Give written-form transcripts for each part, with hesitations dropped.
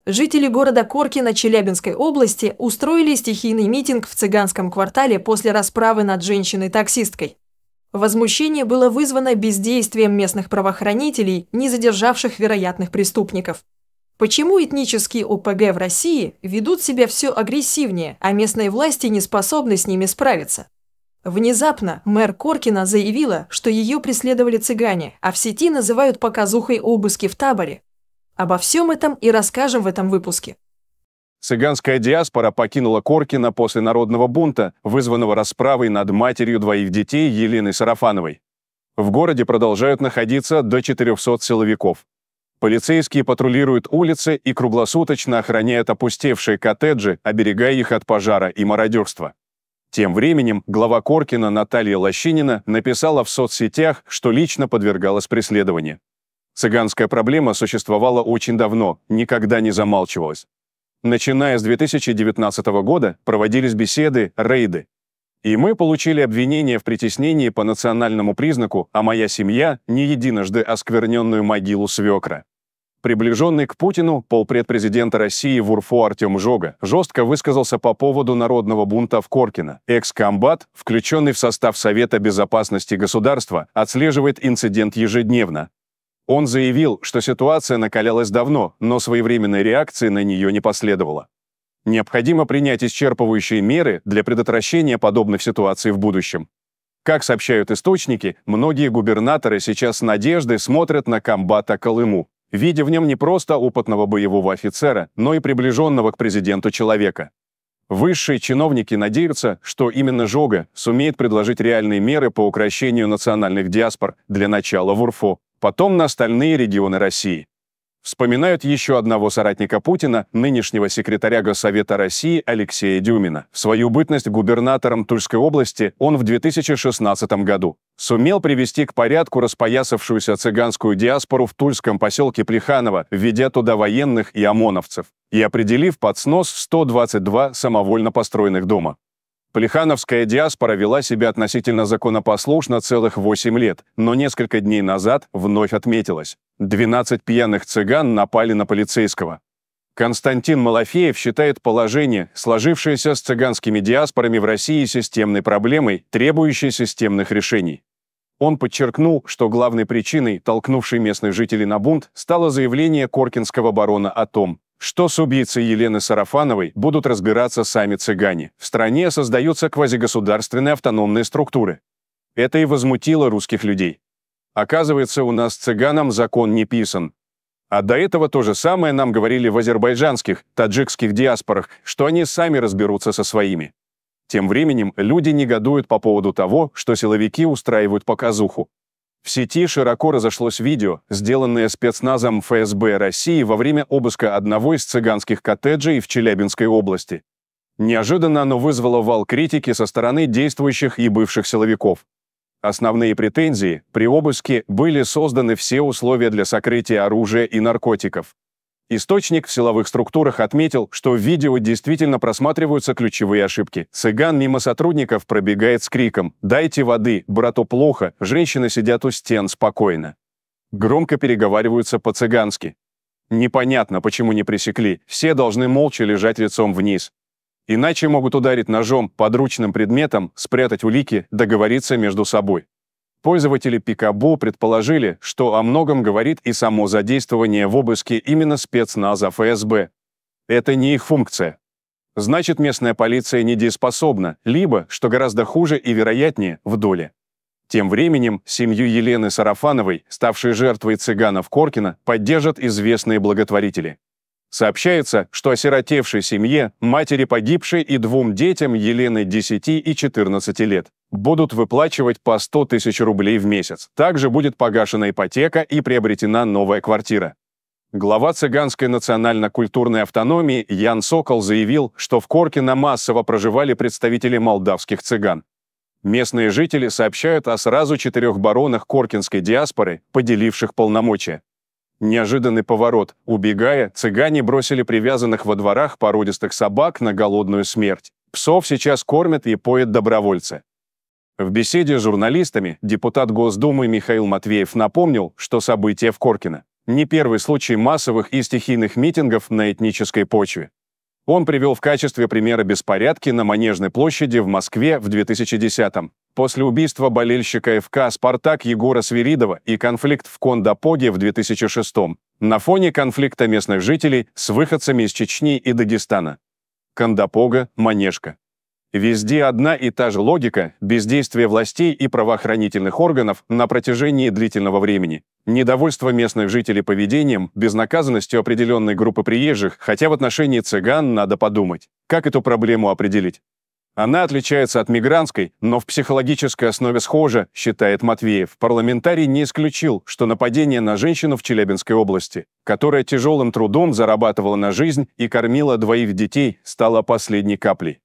Жители города Коркино Челябинской области устроили стихийный митинг в цыганском квартале после расправы над женщиной-таксисткой. Возмущение было вызвано бездействием местных правоохранителей, не задержавших вероятных преступников. Почему этнические ОПГ в России ведут себя все агрессивнее, а местные власти не способны с ними справиться? Внезапно мэр Коркино заявила, что ее преследовали цыгане, а в сети называют показухой обыски в таборе. Обо всем этом и расскажем в этом выпуске. Цыганская диаспора покинула Коркино после народного бунта, вызванного расправой над матерью двоих детей Еленой Сарафановой. В городе продолжают находиться до 400 силовиков. Полицейские патрулируют улицы и круглосуточно охраняют опустевшие коттеджи, оберегая их от пожара и мародерства. Тем временем глава Коркино Наталья Лощинина написала в соцсетях, что лично подвергалась преследованию. Цыганская проблема существовала очень давно, никогда не замалчивалась. Начиная с 2019 года проводились беседы, рейды. И мы получили обвинение в притеснении по национальному признаку, а моя семья не единожды оскверненную могилу свекра. Приближенный к Путину полпред президента России в УРФО Артем Жога жестко высказался по поводу народного бунта в Коркино. Экс-комбат, включенный в состав Совета безопасности государства, отслеживает инцидент ежедневно. Он заявил, что ситуация накалялась давно, но своевременной реакции на нее не последовало. Необходимо принять исчерпывающие меры для предотвращения подобных ситуаций в будущем. Как сообщают источники, многие губернаторы сейчас с надеждой смотрят на комбата Колыму, видя в нем не просто опытного боевого офицера, но и приближенного к президенту человека. Высшие чиновники надеются, что именно Жога сумеет предложить реальные меры по укрощению национальных диаспор для начала в УРФО, потом на остальные регионы России. Вспоминают еще одного соратника Путина, нынешнего секретаря Госсовета России Алексея Дюмина. В свою бытность губернатором Тульской области он в 2016 году сумел привести к порядку распоясавшуюся цыганскую диаспору в тульском поселке Плеханово, введя туда военных и ОМОНовцев, и определив под снос 122 самовольно построенных дома. Плехановская диаспора вела себя относительно законопослушно целых 8 лет, но несколько дней назад вновь отметилось: 12 пьяных цыган напали на полицейского. Константин Малафеев считает положение, сложившееся с цыганскими диаспорами в России, системной проблемой, требующей системных решений. Он подчеркнул, что главной причиной, толкнувшей местных жителей на бунт, стало заявление коркинского барона о том, что с убийцей Елены Сарафановой будут разбираться сами цыгане. В стране создаются квазигосударственные автономные структуры. Это и возмутило русских людей. Оказывается, у нас цыганам закон не писан. А до этого то же самое нам говорили в азербайджанских, таджикских диаспорах, что они сами разберутся со своими. Тем временем люди негодуют по поводу того, что силовики устраивают показуху. В сети широко разошлось видео, сделанное спецназом ФСБ России во время обыска одного из цыганских коттеджей в Челябинской области. Неожиданно оно вызвало вал критики со стороны действующих и бывших силовиков. Основные претензии: при обыске были созданы все условия для сокрытия оружия и наркотиков. Источник в силовых структурах отметил, что в видео действительно просматриваются ключевые ошибки. Цыган мимо сотрудников пробегает с криком «Дайте воды, брату плохо», женщины сидят у стен спокойно. Громко переговариваются по-цыгански. Непонятно, почему не пресекли, все должны молча лежать лицом вниз. Иначе могут ударить ножом, подручным предметом, спрятать улики, договориться между собой. Пользователи Пикабу предположили, что о многом говорит и само задействование в обыске именно спецназа ФСБ. Это не их функция. Значит, местная полиция недееспособна, либо, что гораздо хуже и вероятнее, в доле. Тем временем семью Елены Сарафановой, ставшей жертвой цыганов Коркино, поддержат известные благотворители. Сообщается, что осиротевшей семье, матери погибшей и двум детям Елены 10 и 14 лет будут выплачивать по 100 тысяч рублей в месяц. Также будет погашена ипотека и приобретена новая квартира. Глава цыганской национально-культурной автономии Ян Сокол заявил, что в Коркино массово проживали представители молдавских цыган. Местные жители сообщают о сразу 4 баронах коркинской диаспоры, поделивших полномочия. Неожиданный поворот. Убегая, цыгане бросили привязанных во дворах породистых собак на голодную смерть. Псов сейчас кормят и поят добровольцы. В беседе с журналистами депутат Госдумы Михаил Матвеев напомнил, что события в Коркино Не первый случай массовых и стихийных митингов на этнической почве. Он привел в качестве примера беспорядки на Манежной площади в Москве в 2010-м, после убийства болельщика ФК «Спартак» Егора Свиридова и конфликт в Кондопоге в 2006-м, на фоне конфликта местных жителей с выходцами из Чечни и Дагестана. Кондопога, Манежка. Везде одна и та же логика бездействия властей и правоохранительных органов на протяжении длительного времени. Недовольство местных жителей поведением, безнаказанностью определенной группы приезжих, хотя в отношении цыган надо подумать, как эту проблему определить. Она отличается от мигрантской, но в психологической основе схожа, считает Матвеев. Парламентарий не исключил, что нападение на женщину в Челябинской области, которая тяжелым трудом зарабатывала на жизнь и кормила двоих детей, стало последней каплей.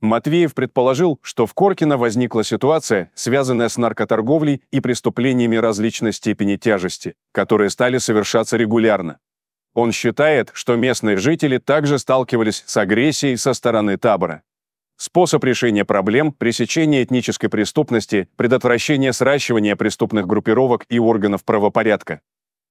Матвеев предположил, что в Коркино возникла ситуация, связанная с наркоторговлей и преступлениями различной степени тяжести, которые стали совершаться регулярно. Он считает, что местные жители также сталкивались с агрессией со стороны табора. Способ решения проблем, пресечения этнической преступности, предотвращения сращивания преступных группировок и органов правопорядка.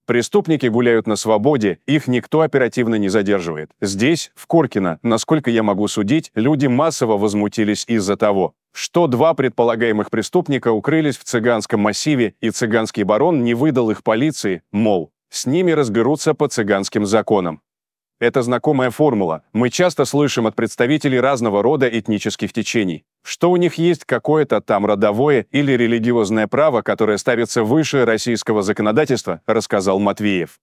Преступники гуляют на свободе, их никто оперативно не задерживает. Здесь, в Коркино, насколько я могу судить, люди массово возмутились из-за того, что два предполагаемых преступника укрылись в цыганском массиве, и цыганский барон не выдал их полиции, мол, с ними разберутся по цыганским законам. Это знакомая формула. Мы часто слышим от представителей разного рода этнических течений, что у них есть какое-то там родовое или религиозное право, которое ставится выше российского законодательства, рассказал Матвеев.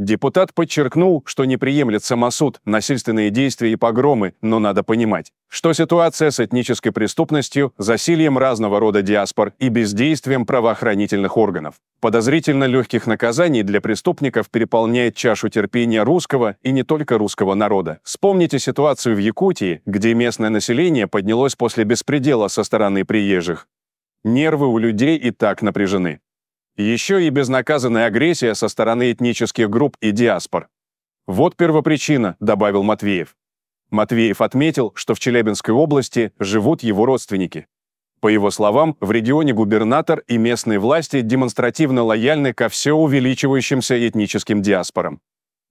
Депутат подчеркнул, что не приемлет самосуд, насильственные действия и погромы, но надо понимать, что ситуация с этнической преступностью, засильем разного рода диаспор и бездействием правоохранительных органов, подозрительно легких наказаний для преступников переполняет чашу терпения русского и не только русского народа. Вспомните ситуацию в Якутии, где местное население поднялось после беспредела со стороны приезжих. Нервы у людей и так напряжены. Еще и безнаказанная агрессия со стороны этнических групп и диаспор. Вот первопричина, добавил Матвеев. Матвеев отметил, что в Челябинской области живут его родственники. По его словам, в регионе губернатор и местные власти демонстративно лояльны ко все увеличивающимся этническим диаспорам.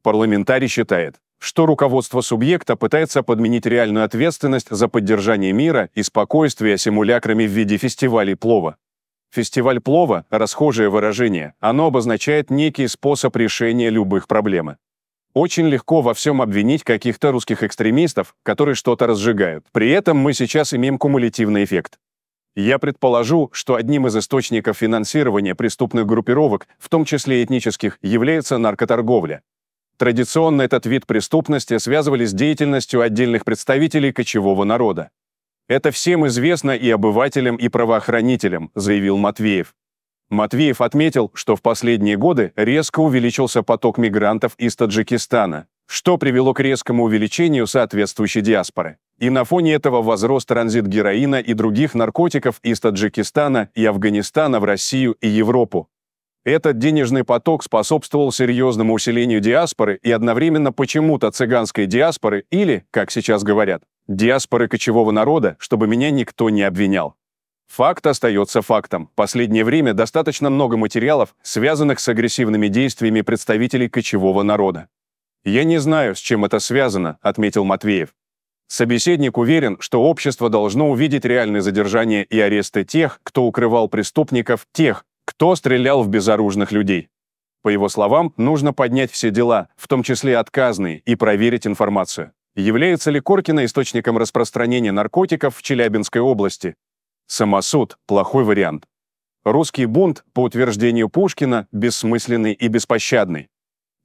Парламентарий считает, что руководство субъекта пытается подменить реальную ответственность за поддержание мира и спокойствия симулякрами в виде фестивалей плова. Фестиваль плова – расхожее выражение, оно обозначает некий способ решения любых проблем. Очень легко во всем обвинить каких-то русских экстремистов, которые что-то разжигают. При этом мы сейчас имеем кумулятивный эффект. Я предположу, что одним из источников финансирования преступных группировок, в том числе этнических, является наркоторговля. Традиционно этот вид преступности связывали с деятельностью отдельных представителей кочевого народа. Это всем известно и обывателям, и правоохранителям, заявил Матвеев. Матвеев отметил, что в последние годы резко увеличился поток мигрантов из Таджикистана, что привело к резкому увеличению соответствующей диаспоры. И на фоне этого возрос транзит героина и других наркотиков из Таджикистана и Афганистана в Россию и Европу. Этот денежный поток способствовал серьезному усилению диаспоры и одновременно почему-то цыганской диаспоры или, как сейчас говорят, диаспоры кочевого народа, чтобы меня никто не обвинял. Факт остается фактом. В последнее время достаточно много материалов, связанных с агрессивными действиями представителей кочевого народа. «Я не знаю, с чем это связано», — отметил Матвеев. Собеседник уверен, что общество должно увидеть реальные задержания и аресты тех, кто укрывал преступников, тех, кто стрелял в безоружных людей. По его словам, нужно поднять все дела, в том числе отказные, и проверить информацию. Является ли Коркино источником распространения наркотиков в Челябинской области? Самосуд – плохой вариант. Русский бунт, по утверждению Пушкина, бессмысленный и беспощадный.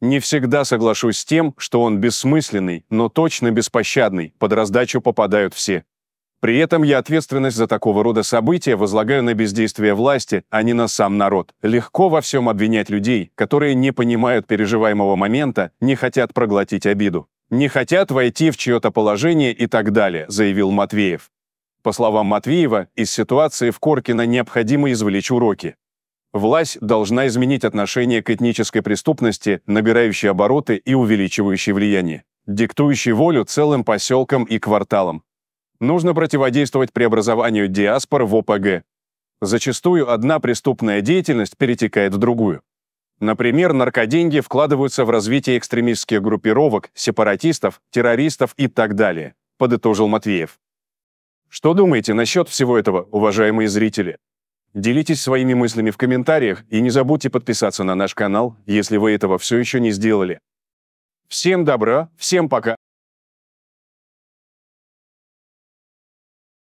Не всегда соглашусь с тем, что он бессмысленный, но точно беспощадный, под раздачу попадают все. При этом я ответственность за такого рода события возлагаю на бездействие власти, а не на сам народ. Легко во всем обвинять людей, которые не понимают переживаемого момента, не хотят проглотить обиду, не хотят войти в чье-то положение и так далее, заявил Матвеев. По словам Матвеева, из ситуации в Коркино необходимо извлечь уроки. Власть должна изменить отношение к этнической преступности, набирающей обороты и увеличивающей влияние, диктующей волю целым поселкам и кварталам. Нужно противодействовать преобразованию диаспор в ОПГ. Зачастую одна преступная деятельность перетекает в другую. Например, наркоденьги вкладываются в развитие экстремистских группировок, сепаратистов, террористов и так далее, подытожил Матвеев. Что думаете насчет всего этого, уважаемые зрители? Делитесь своими мыслями в комментариях и не забудьте подписаться на наш канал, если вы этого все еще не сделали. Всем добра, всем пока!